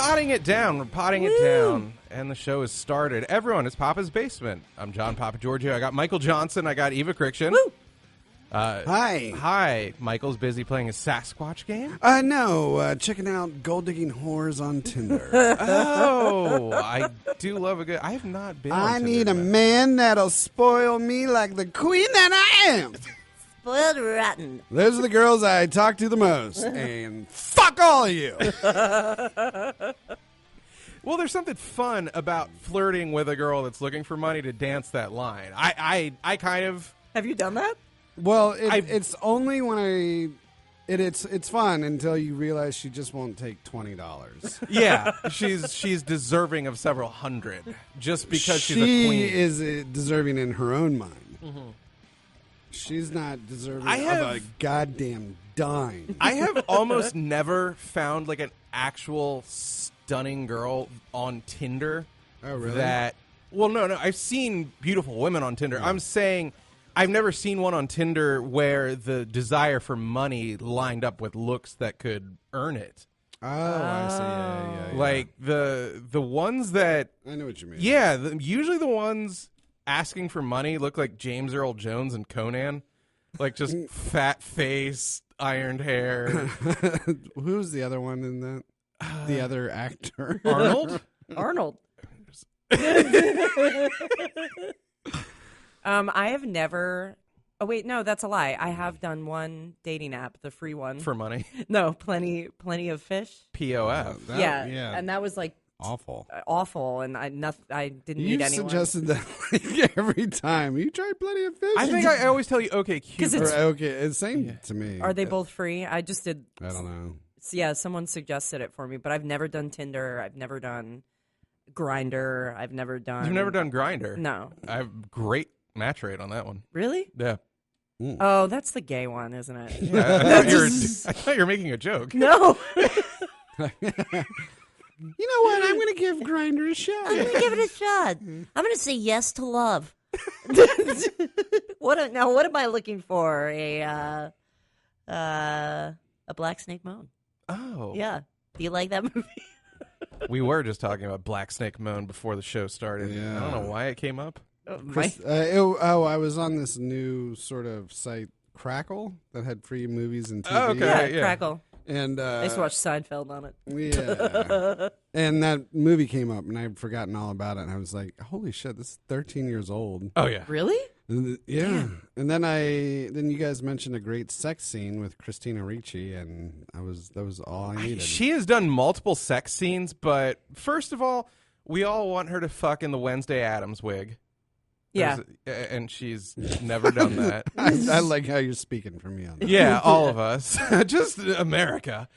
potting it down. We're potting it down. And the show has started. Everyone, it's Papa's Basement. I'm John Papa Giorgio. I got Michael Johnson. I got Eva Crichton. Woo! Hi. Hi. Michael's busy playing his Sasquatch game. No, checking out gold-digging whores on Tinder. Oh, I do love a good... I have not been on I Tinder need a yet. man that'll spoil me like the queen that I am. Spoiled rotten. Those are the girls I talk to the most. And fuck all of you. Well, there's something fun about flirting with a girl that's looking for money to dance that line. I kind of... Have you done that? Well, it's only when it's fun until you realize she just won't take $20. Yeah, she's deserving of several hundred just because she's a queen. She is deserving in her own mind. Mm-hmm. She's not deserving of a goddamn dime. I have almost never found like an actual stunning girl on Tinder. Oh, really? No. I've seen beautiful women on Tinder. I'm saying I've never seen one on Tinder where the desire for money lined up with looks that could earn it. Oh, I see. Yeah. Like the ones that... I know what you mean. Yeah, usually the ones asking for money look like James Earl Jones and Conan. Like just fat face, ironed hair. Who's the other one in that? The other actor? Arnold? Arnold. I have never... Oh, wait, no, that's a lie. I have done one dating app, the free one. For money. No, plenty of fish. POF. Yeah, and that was like awful. Awful, and I didn't You meet anyone. suggested that like, every time. You tried Plenty of Fish? I think I always tell you, okay, cute. Or, okay, it's same to me. Are they both free? I just did. I don't know. Yeah, someone suggested it for me, but I've never done Tinder. I've never done Grindr. I've never done... You've never done Grindr? No. I have great match rate on that one. Really? Yeah. Oh, that's the gay one, isn't it? I thought you were making a joke. No. You know what? I'm going to give Grindr a shot. I'm going to give it a shot. I'm going to say yes to love. What am I looking for? A Black Snake Moan. Oh. Yeah. Do you like that movie? We were just talking about Black Snake Moan before the show started. Yeah. I don't know why it came up. I was on this new sort of site, Crackle, that had free movies and TV. Oh, okay. Yeah. Crackle. And I used to watch Seinfeld on it. Yeah. And that movie came up, and I'd forgotten all about it. And I was like, "Holy shit, this is 13 years old." Oh yeah. Really? Yeah. And then you guys mentioned a great sex scene with Christina Ricci, and that was all I needed. She has done multiple sex scenes, but first of all, we all want her to fuck in the Wednesday Addams wig. Yeah. And she's never done that. I like how you're speaking for me on that. Yeah, all of us. Just America.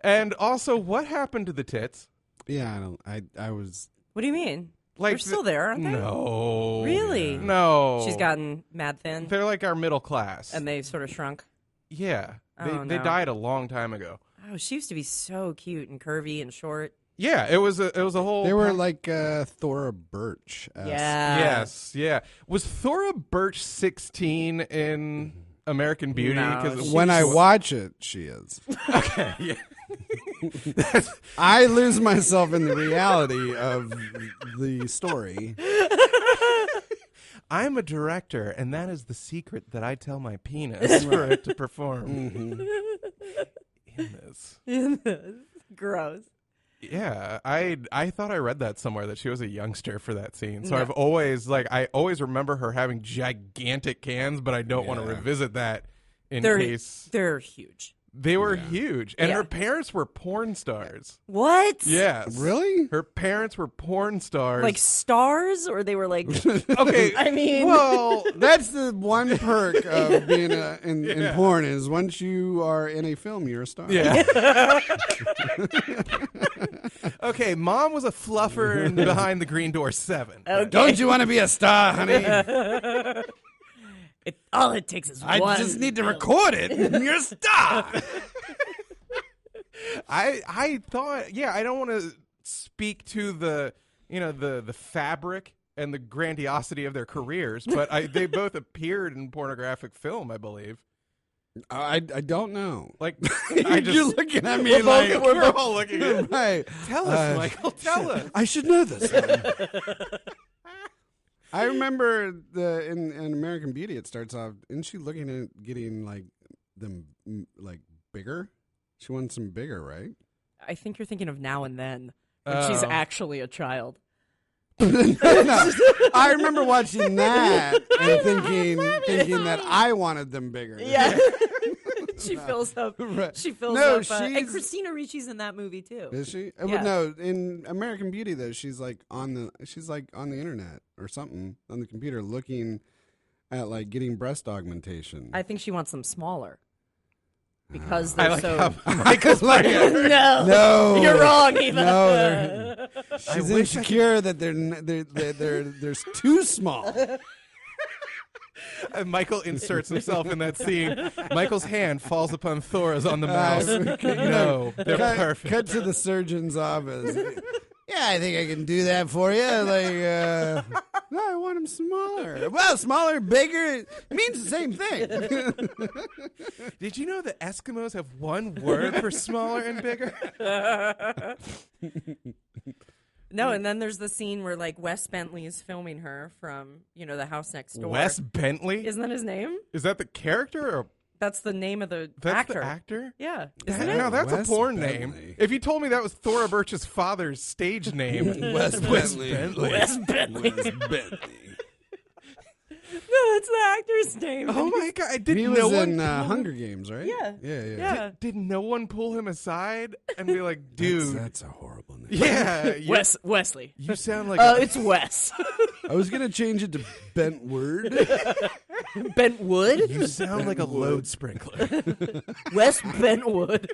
And also, what happened to the tits? Yeah, I was... What do you mean? Like They're still there, aren't they? No. Really? No. She's gotten mad thin. They're like our middle class. And they sort of shrunk. Yeah. Oh, They no. died a long time ago. Oh, she used to be so cute and curvy and short. Yeah, it was a whole... They were like Thora Birch. Yeah. Yes, yeah. Was Thora Birch 16 in American Beauty? No, Because When I watch it, she is. Okay, yeah. I lose myself in the reality of the story. I'm a director, and that is the secret that I tell my penis for it to perform in this. Gross. Yeah, I thought I read that somewhere that she was a youngster for that scene. So No. I always remember her having gigantic cans, but I don't want to revisit that in case They're huge. they were huge. And Yeah. her parents were porn stars. What? Yes. Really? Her parents were porn stars. Like stars, or they were like? okay, I mean, well, That's the one perk of being in porn is once you are in a film, you're a star. yeah. Okay, mom was a fluffer in Behind the Green Door 7. Okay. Don't you want to be a star, honey? All it takes is I one. just need to record it. And you're a star. I thought, yeah, I don't want to speak to the fabric and the grandiosity of their careers, but they both appeared in pornographic film, I believe. I don't know. Like, You're looking at me like we're all looking at it. Right. Tell us, Michael. Tell us. I should know this. I remember in American Beauty, it starts off. Isn't she looking at getting like them like bigger? She wants them bigger, right? I think you're thinking of Now and Then, when she's actually a child. No, I remember watching that and thinking that I wanted them bigger. Yeah. She fills up. Right. She fills No, up. And she's- Christina Ricci's in that movie too. Is she? Yeah. No, in American Beauty though, she's like on the internet or something on the computer looking at like getting breast augmentation. I think she wants them smaller. Because I they're like so. how Michael's like, No, you're wrong, Eva. No, she's wish I insecure that they're too small. and Michael inserts himself in that scene. Michael's hand falls upon Thora's on the mouse. No, they're perfect. Cut to the surgeon's office. Yeah, I think I can do that for you. Like, no, I want them smaller. Well, smaller, bigger, it means the same thing. Did you know that Eskimos have one word for smaller and bigger? No, and then there's the scene where like Wes Bentley is filming her from the house next door. Wes Bentley? Isn't that his name? Is that the character or That's the name of the that's actor. the actor? Yeah, isn't No, it? that's Wes a porn Bentley. name. If you told me that was Thora Birch's father's stage name, Wes Bentley. Wes Bentley. Wes Bentley. No, that's the actor's name. oh my god! Did He no was one in pull- Hunger Games, right? Yeah. Yeah. Did no one pull him aside and be like, "Dude, That's a horrible name. yeah, Wesley. you sound like It's Wes. I was going to change it to Bentward. Bentwood? you sound like a load sprinkler." Wes Bentwood.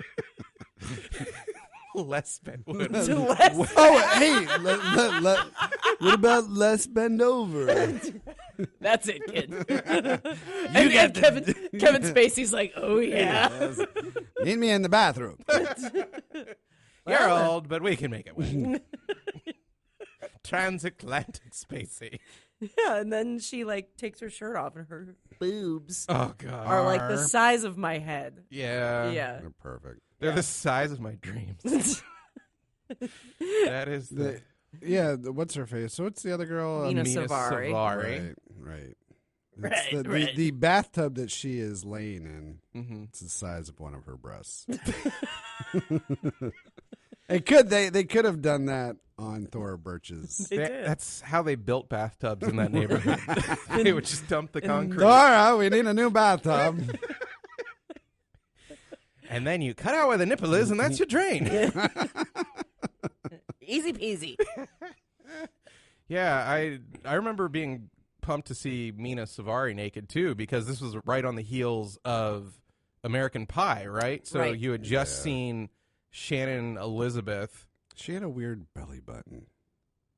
Less Benwood. Les. Oh, hey, what about Les Bend Over? That's it, kid. And Kevin Spacey's like, oh yeah. Meet me in the bathroom. You're old, but we can make it work. Transatlantic Spacey. Yeah, and then she like takes her shirt off and her boobs Oh god. are like the size of my head. Yeah. Yeah. They're perfect. They're the size of my dreams. That is the What's her face? So what's the other girl? Mina Mina Savari. Savari. Right. Right, The, right. the bathtub that she is laying in, Mm-hmm. it's the size of one of her breasts. They could have done that on Thora Birch's. They did. That's how they built bathtubs in that neighborhood. They would just dump the concrete. Thora, we need a new bathtub. And then you cut out where the nipple is, and that's your drain. Easy peasy. Yeah, I remember being pumped to see Mina Savari naked, too, because this was right on the heels of American Pie, right? So Right. you had just seen Shannon Elizabeth. She had a weird belly button.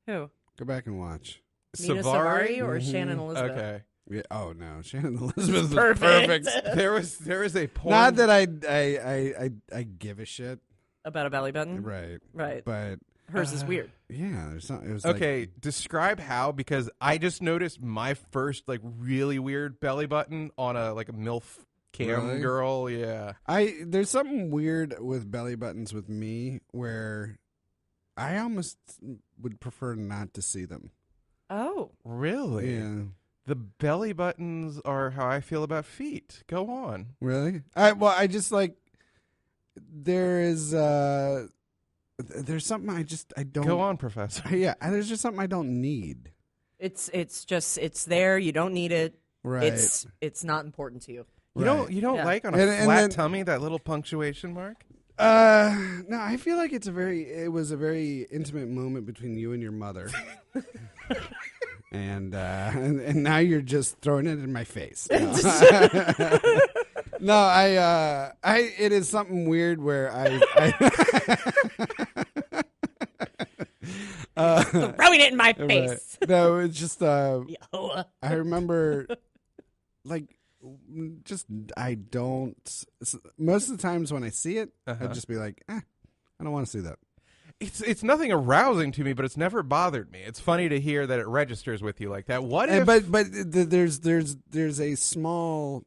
Who? Go back and watch. Mina Savari or Shannon Elizabeth? Okay. Yeah, oh no, Shannon Elizabeth was Perfect. perfect. There was a porn. Not that I give a shit, About a belly button? right? Right. But Hers is weird. yeah, there's not. It was Okay, describe how, because I just noticed my first like really weird belly button on a MILF cam Really? girl. Yeah. there's something weird with belly buttons with me where I almost would prefer not to see them. Oh. Really? Yeah, The belly buttons are how I feel about feet. Go on. really. I just like there's something I don't Go on, Professor. Yeah, there's just something I don't need. It's there. You don't need it. Right. It's not important to you. You don't Yeah. like on a And flat then- tummy that little punctuation mark? No, I feel like it was a very intimate moment between you and your mother. and now you're just throwing it in my face. No, it is something weird where Throwing it in my face. no, it's just Yo. I remember like just I don't most of the times when I see it I'd just be like, I don't want to see that. It's nothing arousing to me, but it's never bothered me. It's funny to hear that it registers with you like that. What if? But there's a small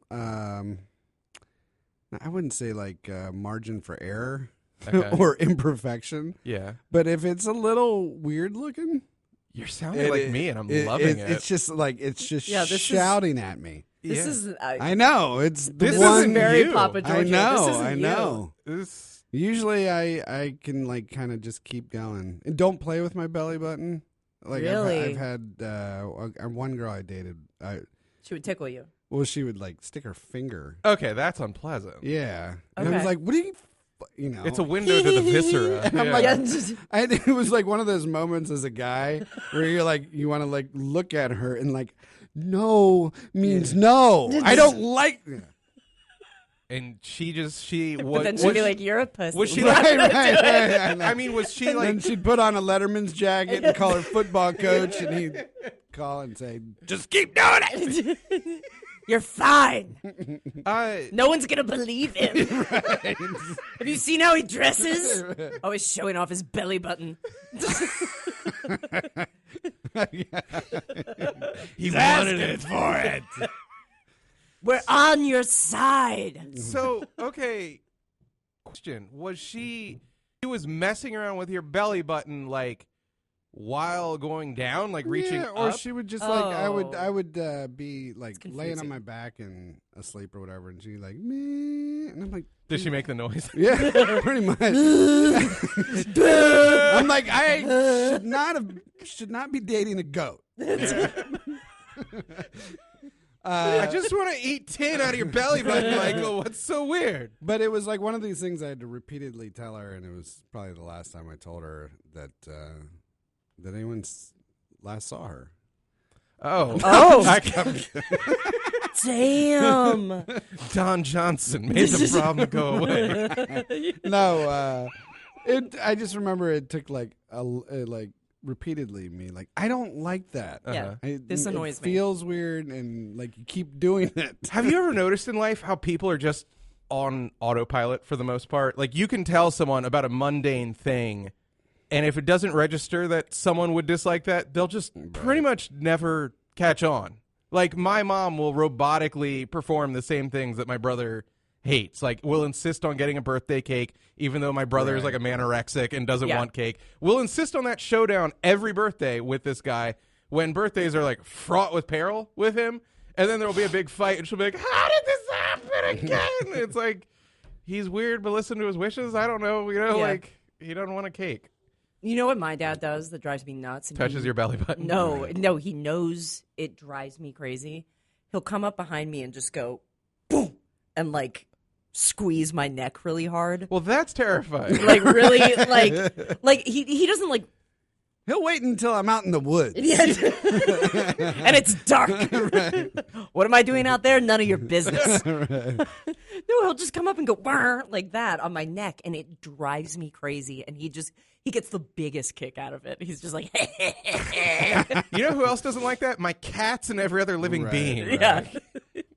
I wouldn't say like margin for error Okay. or imperfection. Yeah. But if it's a little weird looking, You're sounding like me, and I'm loving it. It's just like this is shouting at me. This is I know it's the This one. isn't very you. Papa Giorgio. I know. This isn't I know. This, Usually, I can like kind of just keep going and don't play with my belly button. Like Really? I've had one girl I dated. She would tickle you. Well, she would like stick her finger. okay, that's unpleasant. Yeah, and I was Okay. like, "What do you?" It's a window to the viscera. And I'm Yeah. like, Yeah. it was like one of those moments as a guy where you're like, you want to like look at her and like, no means no. I don't like. And she But was. then she'd be like, "You're a pussy." was she Right, like? right. I mean, was she Then like? she'd put on a Letterman's jacket and call her football coach, and he'd call and say, "Just keep doing it." You're fine. Uh, No one's gonna believe him. Have you seen how he dresses? Always showing off his belly button. he wanted it for it. We're on your side. So okay, question: was she was messing around with your belly button like while going down, like reaching Yeah, or up? she would just like I Oh. would be like It's laying on confusing. my back and asleep or whatever, and she'd like me, and I'm like, Did she make the noise? yeah, pretty much. I'm like, I should not be dating a goat. I just want to eat tin out of your belly button, Michael. What's so weird? But it was like one of these things I had to repeatedly tell her, and it was probably the last time I told her that anyone last saw her. Oh, Oh. Damn. Don Johnson made the problem go away. No, I just remember it took like repeatedly me like I don't like that. Yeah. I- This annoys it me. feels weird and like you keep doing it. Have you ever noticed in life how people are just on autopilot for the most part? Like you can tell someone about a mundane thing, and if it doesn't register that someone would dislike that, they'll just pretty much never catch on. Like my mom will robotically perform the same things that my brother hates. Like we'll insist on getting a birthday cake, even though my brother is like a manorexic and doesn't Yeah. want cake. We'll insist on that showdown every birthday with this guy when birthdays are like fraught with peril with him. And then there will be a big fight, and she'll be like, "How did this happen again?" It's like he's weird, but listen to his wishes. I don't know, Yeah. like he doesn't want a cake. You know what my dad does that drives me nuts? And Touches your belly button. No, he knows it drives me crazy. He'll come up behind me and just go, boom, and like squeeze my neck really hard. Well, that's terrifying. Like really, like he doesn't like. He'll wait until I'm out in the woods. Yeah. And it's dark. What am I doing out there? None of your business. No, he'll just come up and go "Wah," like that on my neck, and it drives me crazy. And he gets the biggest kick out of it. He's just like, You know who else doesn't like that? My cats and every other living Right. being. yeah.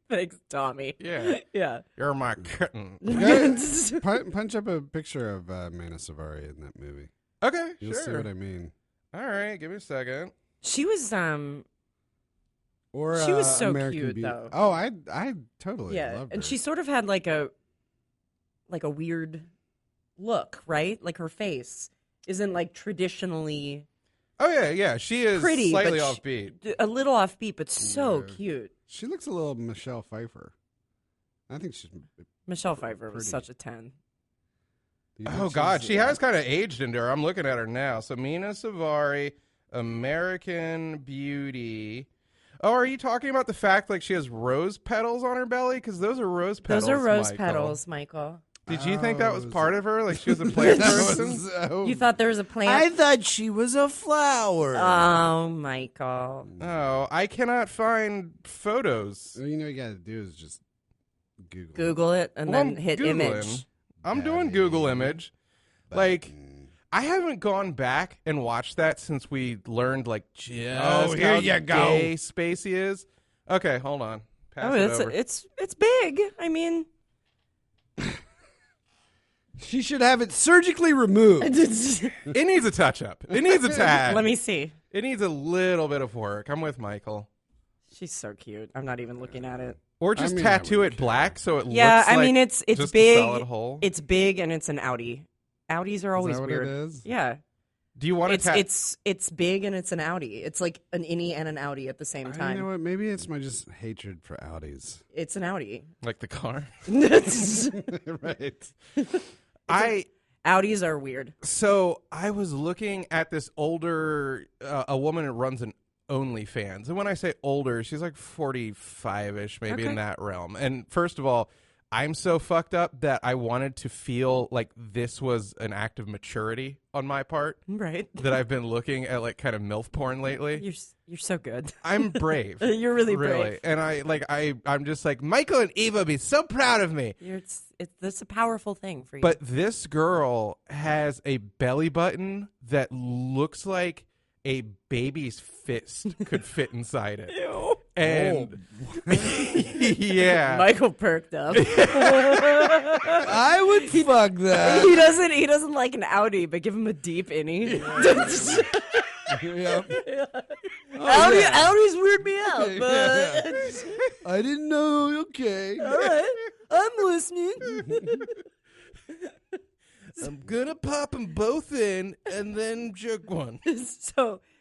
Thanks, Tommy. Yeah. Yeah. You're my kitten. Punch up a picture of Mana Savari in that movie. Okay, You'll sure. see what I mean. All right, give me a second. She was Or She was so American cute, Beauty. though. Oh, I totally yeah, loved her. and she sort of had like a weird look, right? Like her face isn't like traditionally Oh yeah, yeah. She is pretty, slightly but offbeat. a little offbeat, but so Yeah. cute. She looks a little Michelle Pfeiffer. I think she's. Michelle Pfeiffer was Pretty. such a 10. Do you think Oh God, she's, she has kind of aged into her. I'm looking at her now. So Mina Savari, American Beauty. Oh, are you talking about the fact like she has rose petals on her belly? Because those are rose petals. Those are rose Michael. petals, Michael. Did you think that was Oh, part of her? Like she was a plant person? You thought there was a I plant? thought she was a flower. Oh, Michael. Oh, I cannot find photos. All you got to do is just Google. Google it and Well, then I'm hit Googling. image. I'm doing Daddy. Google image. Like, Button. I haven't gone back and watched that since we learned like just Oh, here how you go. gay Spacey is. Okay, hold on. Pass Oh, it it's over. it's big. I mean, She should have it surgically removed. It needs a touch up. It needs a tad. let me see. It needs a little bit of work. I'm with Michael. She's so cute. I'm not even looking at it. Or just I mean, I tattoo wouldn't it care. black so it Yeah, looks I like mean it's just big. a solid hole. It's big and it's an Audi. Audis are always Is that what weird. it is? Yeah. Do you want to It's big and it's an Audi. It's like an innie and an Audi at the same You know time. what? Maybe it's my just hatred for Audis. It's an Audi. like the car? Right. Audis are weird. So I was looking at this older, a woman who runs an OnlyFans. And when I say older, she's like 45-ish, maybe in that realm. And first of all, I'm so fucked up that I wanted to feel like this was an act of maturity on my part. Right. That I've been looking at like kind of MILF porn lately. You're so good. I'm brave. You're really brave. And I'm just like, Michael and Eva would be so proud of me. That's a powerful thing for you. But this girl has a belly button that looks like a baby's fist could fit inside it. Ew. And yeah, Michael perked up. I would fuck that. He doesn't like an Audi, but give him a deep innie. Yep. Audis weird me out, but I didn't know. Okay. all right, I'm listening. I'm gonna pop them both in and then jerk one.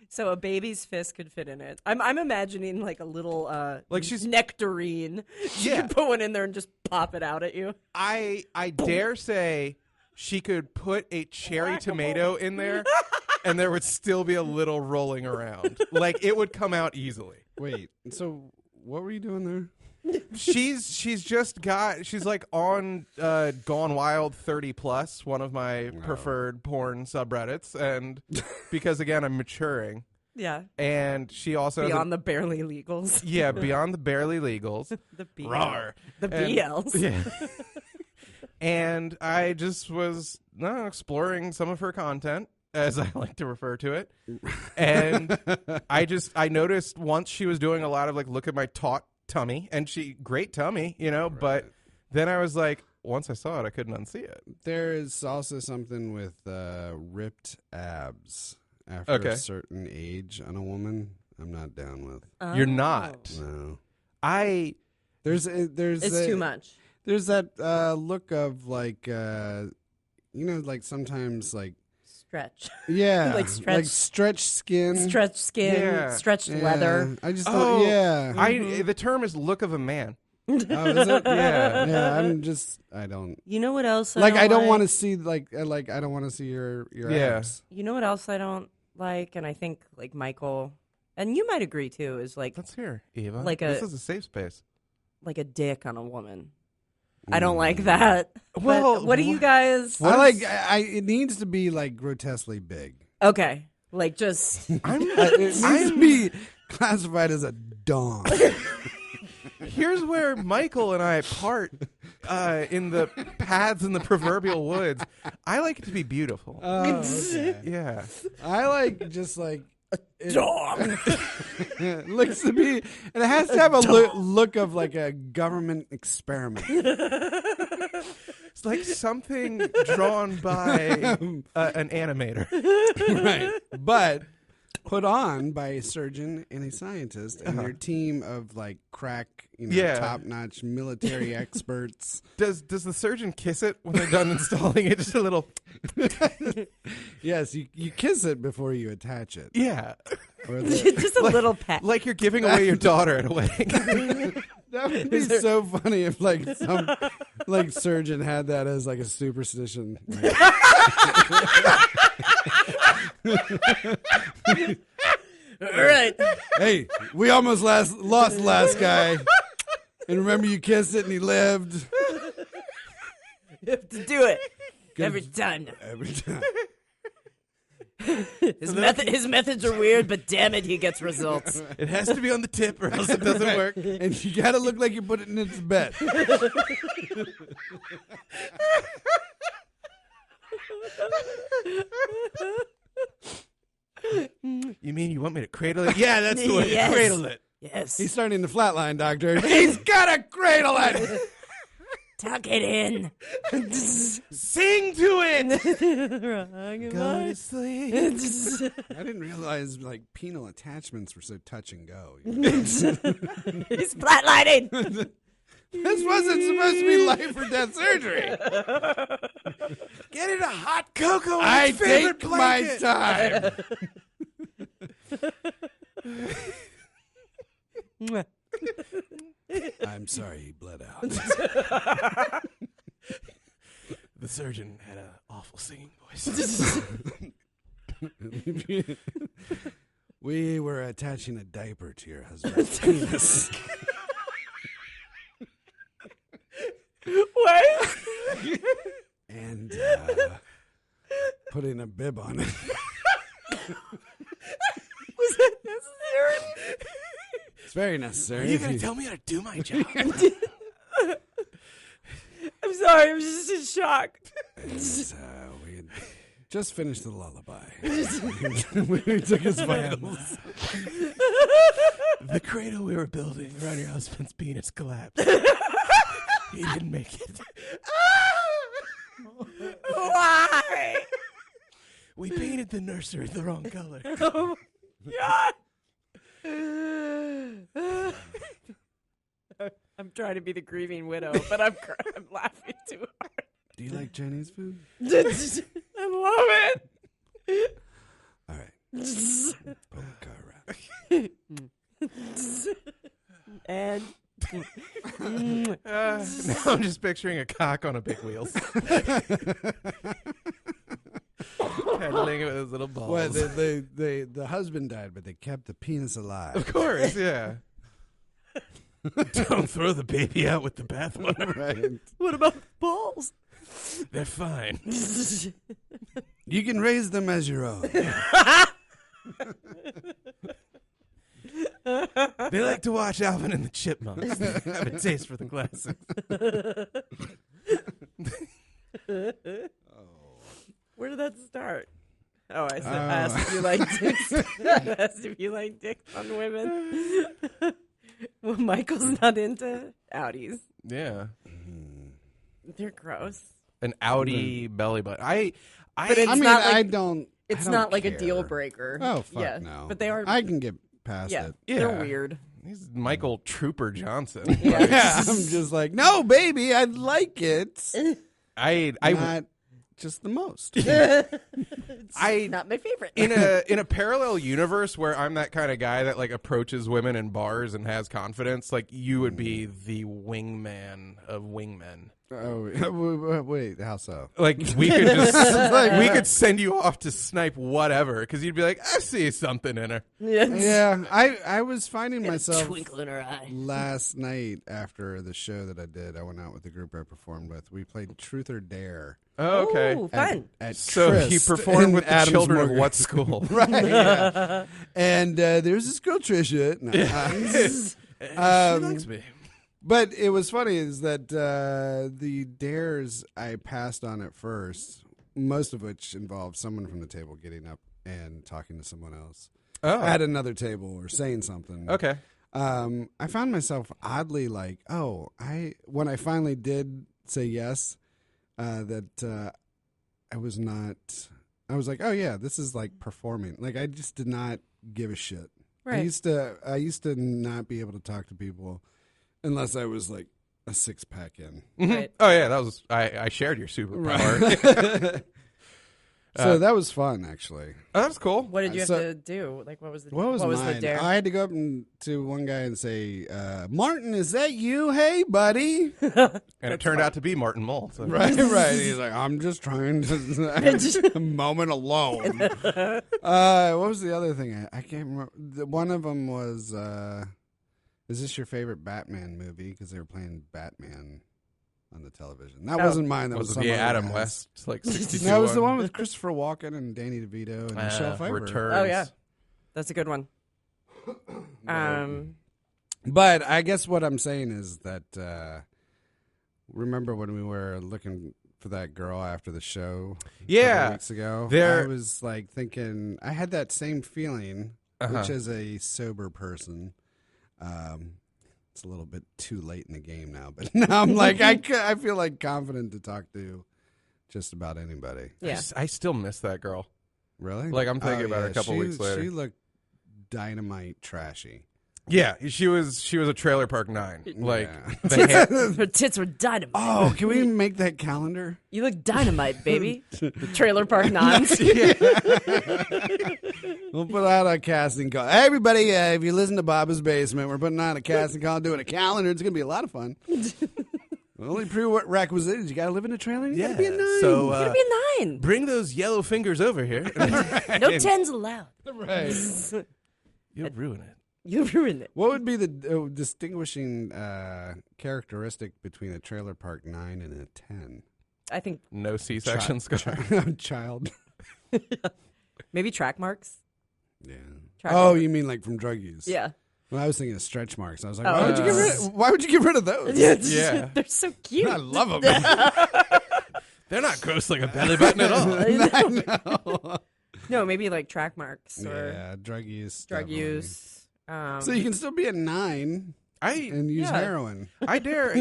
So a baby's fist could fit in it. I'm imagining like a little Like she's- nectarine. She Yeah. could put one in there and just pop it out at you. I dare say she could put a cherry tomato in there, and there would still be a little rolling around. Like it would come out easily. Wait. So what were you doing there? She's like on Gone Wild 30+, one of my preferred porn subreddits, and because again I'm maturing, Yeah. and she also has Beyond the barely legals. beyond the barely legals, The BL. Rawr. The And- BLs. yeah. And I just was exploring some of her content, as I like to refer to it, and I noticed once she was doing a lot of like look at my taut tummy, and great tummy, but then I was like, once I saw it I couldn't unsee it. There is also something with ripped abs after a certain age on a woman. I'm not down with. You're not. No. It's too much. There's that look of like like sometimes like Stretch. yeah, Like stretch skin, Stretched skin, Yeah. stretched Yeah. leather. I just don't. Yeah. The term is look of a man. Oh, is it? Yeah. Yeah. I don't. You know what else? I don't want to see I don't want to see your Yeah. abs. You know what else I don't like, and I think like Michael, and you might agree too, is like Let's hear, Eva. This is a safe space. like a dick on a woman. I don't like that. Well, But what do you guys? It needs to be like grotesquely big. Okay, like just It needs to be classified as a dong. Here's where Michael and I part in the paths in the proverbial woods. I like it to be beautiful. Okay. Yeah. I like just like dong. it looks to be. And it has to have a look of like a government experiment. It's like something drawn by an animator. Right. But put on by a surgeon and a scientist and their team of like crack, top-notch military experts. Does the surgeon kiss it when they're done installing it? Just a little. Yes, you kiss it before you attach it. Yeah. Or Just a little pet. Like you're giving away your daughter at a wedding. that would be so funny if like some like surgeon had that as like a superstition. All right. Hey, we almost lost the last guy. And remember you kissed it and he lived. You have to do it every time. Every time. His methods are weird, but damn it, he gets results. It has to be on the tip or else it doesn't work. And you gotta look like you put it in its bed. You mean you want me to cradle it? Yeah, that's the way. Yes. Cradle it. Yes. He's starting to flatline, doctor. He's gotta cradle it. Tuck it in. Sing to it. Wrong Go to about- sleep. I didn't realize like penal attachments were so touch and go. He's flatlining. This wasn't supposed to be life or death surgery. Get in a hot cocoa. And I his favorite take my blanket. time. I'm sorry he bled out. The surgeon had an awful singing voice. We were attaching a diaper to your husband's penis. What? And putting a bib on it. Was that necessary? It's very necessary. Are you going to tell me how to do my job? I'm sorry. I'm just in shock. We had just finished the lullaby. We took his vitals. The cradle we were building around your husband's penis collapsed. He didn't make it. Why? We painted the nursery the wrong color. Oh, God. I'm trying to be the grieving widow, but I'm laughing too hard. Do you like Chinese food? I love it. All right. Pull the car around. And Now I'm just picturing a cock on a big wheels. Pedaling it with his little balls. Well, the husband died, but they kept the penis alive. Of course, yeah. Don't throw the baby out with the bathwater. Right. what about the balls? They're fine. You can raise them as your own. They like to watch Alvin and the Chipmunks. They have a taste for the classics. Where did that start? Oh, I said, asked if you like dicks. I asked if you like dicks on women. Well, Michael's not into Audis. Yeah. They're gross. An Audi belly button. But it's I mean, not like I don't. it's I don't not like a care. deal breaker. Oh fuck yeah, no! But they are. I can get past yeah, it. they're Yeah. weird. He's Michael Trooper Johnson. Yeah. Yeah, I'm just like, no, baby, I like it. I Not just the most. I Not my favorite. in a parallel universe where I'm that kind of guy that like approaches women in bars and has confidence, like you would be the wingman of wingmen. Oh wait, how so? Like we could just we could send you off to snipe whatever because you'd be like, I see something in her. Yeah, I was finding Got a myself twinkle in her eye. last night after the show that I did. I went out with the group I performed with. We played Truth or Dare. Oh, okay. Ooh, fun. At So he Tryst performed in with the Adams children of Morgan. what school? Right. Yeah. And there's this girl Trisha. No, She likes me. but it was funny is that the dares I passed on at first, most of which involved someone from the table getting up and talking to someone else Oh, at another table or saying something. okay. I found myself oddly like, when I finally did say yes, that I was like, oh yeah, this is like performing. Like I just did not give a shit. Right. I used to not be able to talk to people unless I was like a 6-pack in. Right. Oh yeah, that was I shared your superpower. So that was fun, actually. Oh, that's cool. What did you have So- to do? Like, what was the What was the mine? dare? I had to go up to one guy and say, "Martin, is that you? Hey, buddy." And it turned out to be Martin Mull. So. Right. He's like, "I'm just trying to a moment alone." What was the other thing? I can't remember. One of them was, "Is this your favorite Batman movie?" Because they were playing Batman on the television. That wasn't mine. That was Was some the other Adam guy's. West, like 62. That was the one with Christopher Walken and Danny DeVito and Michelle Pfeiffer. Returns. Oh yeah, that's a good one. But I guess what I'm saying is that remember when we were looking for that girl after the show a Yeah. couple weeks ago? There- I was like thinking I had that same feeling, which as a sober person, it's a little bit too late in the game now. But now I'm like, I feel like confident to talk to just about anybody. Yeah. I still miss that girl. Really? Like, I'm thinking about her a couple weeks later. She looked dynamite trashy. Yeah, she was a Trailer Park 9. Like, Yeah. the hair, Her tits were dynamite. Oh, can we make that calendar? You look dynamite, baby. The Trailer Park 9s. We'll put out a casting call. Hey, everybody, if you listen to Bob's Basement, we're putting out a casting call, doing a calendar. It's going to be a lot of fun. The only prerequisite is you got to live in a trailer. You got to be a 9. So You're gonna be a 9. bring those yellow fingers over here. No 10s allowed. Right. You'll ruin it. You ruined it. What would be the distinguishing characteristic between a Trailer Park 9 and a 10? I think No C-section scar. Child. maybe track marks. Yeah. Track Oh, marks. you mean like from drug use? Yeah. Well, I was thinking of stretch marks. I was like, Oh. why would you get rid of those? Yeah. They're so cute. I love them. They're not gross like a belly button at all. I know. No, maybe like track marks or Yeah, drug use. drug definitely. use. So you can still be a 9 and use Yeah. heroin. I dare,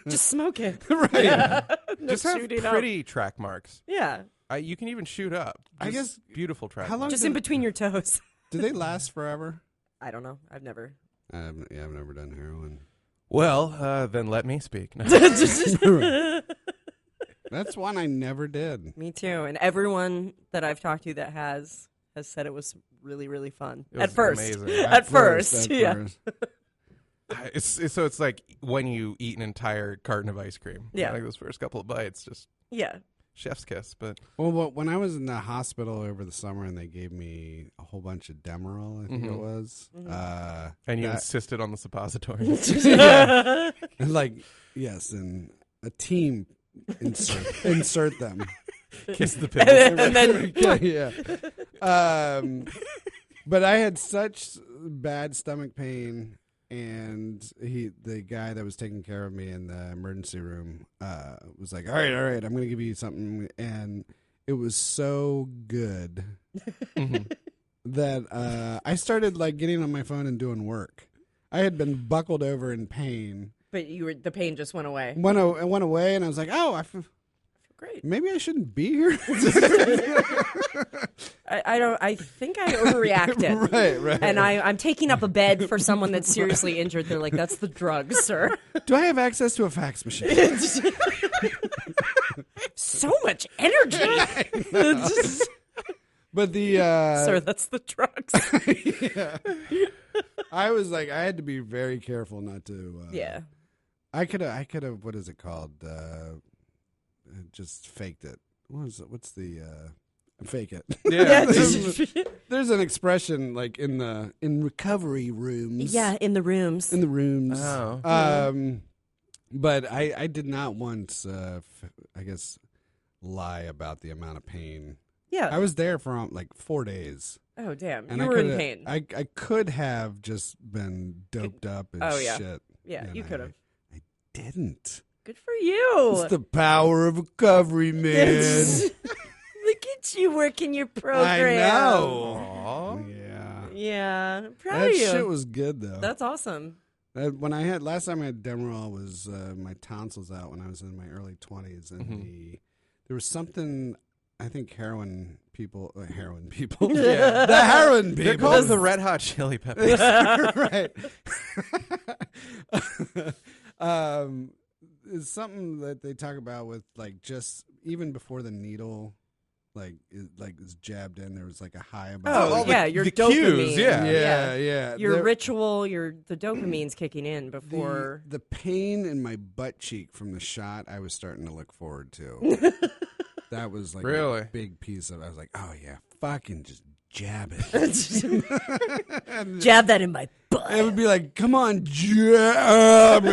just smoke it. Right. No just have shooting up. pretty track marks. Yeah. You can even shoot up. I Just guess- beautiful track How long marks. Just in between your toes. Do they last forever? I don't know. I've never. I've never done heroin. Well, then let me speak. No. That's one I never did. Me too. And everyone that I've talked to that has said it was really, really fun. It At was first. amazing. At first. Yeah. first. It's like when you eat an entire carton of ice cream. Yeah. Like those first couple of bites, just Yeah. chef's kiss. But Well, when I was in the hospital over the summer and they gave me a whole bunch of Demerol, I think it was. and you that- insisted on the suppository. like, yes, and a team insert them. Kiss the pills. And then yeah. But I had such bad stomach pain, and the guy that was taking care of me in the emergency room, was like, all right, I'm going to give you something. And it was so good that I started like getting on my phone and doing work. I had been buckled over in pain. But the pain just went away. It went away, and I was like, oh, Great. maybe I shouldn't be here. I think I overreacted. Right. And I'm taking up a bed for someone that's seriously injured. They're like, that's the drug, sir. Do I have access to a fax machine? So much energy. But the Sir, that's the drugs. I was like, I had to be very careful not to. Yeah. I could have. What is it called? Just faked it. What's the fake it? Yeah. There's an expression like in recovery rooms. Yeah, in the rooms. In the rooms. Oh. But I did not once. I guess lie about the amount of pain. Yeah. I was there for like 4 days. Oh, damn. And You I were in coulda- pain. I could have just been doped up and Oh, yeah. shit. Yeah, and you could have. I didn't. Good for you. It's the power of recovery, man. Look at you working your I program. know. Yeah. Yeah. Proud That of you. shit was good though. That's awesome. When last time I had Demerol was my tonsils out when I was in my early 20s, and there was something. I think heroin people. Yeah. The heroin people. They're called the Red Hot Chili Peppers. Right. It's something that they talk about with like just even before the needle is jabbed in, there was like a high about. Oh, all yeah, the your cues, dopamine. yeah. Your There- ritual, the dopamine's kicking in before. the pain in my butt cheek from the shot, I was starting to look forward to. That was like Really? a big piece of. I was like, oh yeah, fucking just jab it. Jab that in my butt. It would be like, come on, jab it.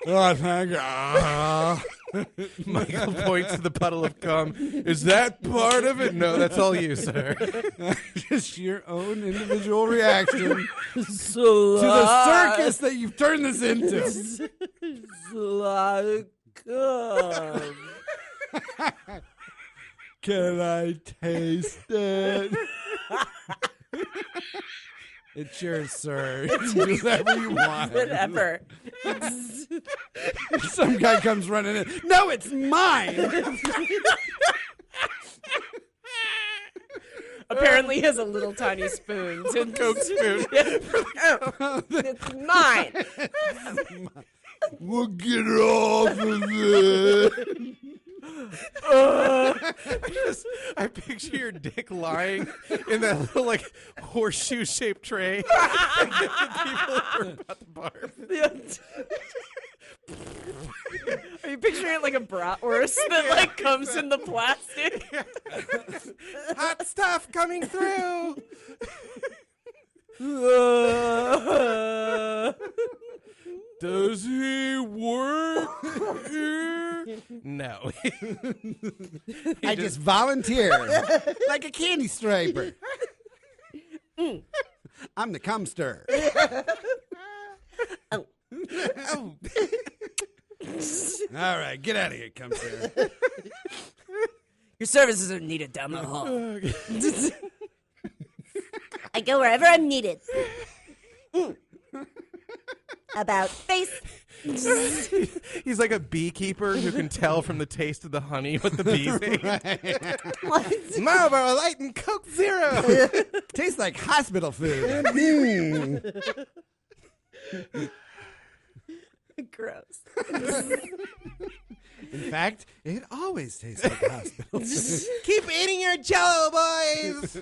Oh, thank God. Michael points to the puddle of cum. Is that part of it? No, that's all you, sir. Just your own individual reaction to the Slut. circus that you've turned this into. Slut cum. Can I taste it? It's yours, sir. Do whatever you want. Whatever. Some guy comes running in. No, it's mine. Apparently, he has a little tiny spoon. Coke spoon. It's mine. We'll get off of it. I picture your dick lying in that little like horseshoe shaped tray. The people who are about to barf. Are you picturing it like a bratwurst that like comes in the plastic? Hot stuff coming through. Does he work here? No. I just volunteer like a candy striper. I'm the cumster. Oh. Oh. All right, get out of here, cumster. Your services are needed down the hall. I go wherever I'm needed. About face. He's like a beekeeper who can tell from the taste of the honey what the bees ate. What? Marlboro Light and Coke Zero. Tastes like hospital food. Gross. In fact, it always tastes like hospital food. Keep eating your Jello, boys.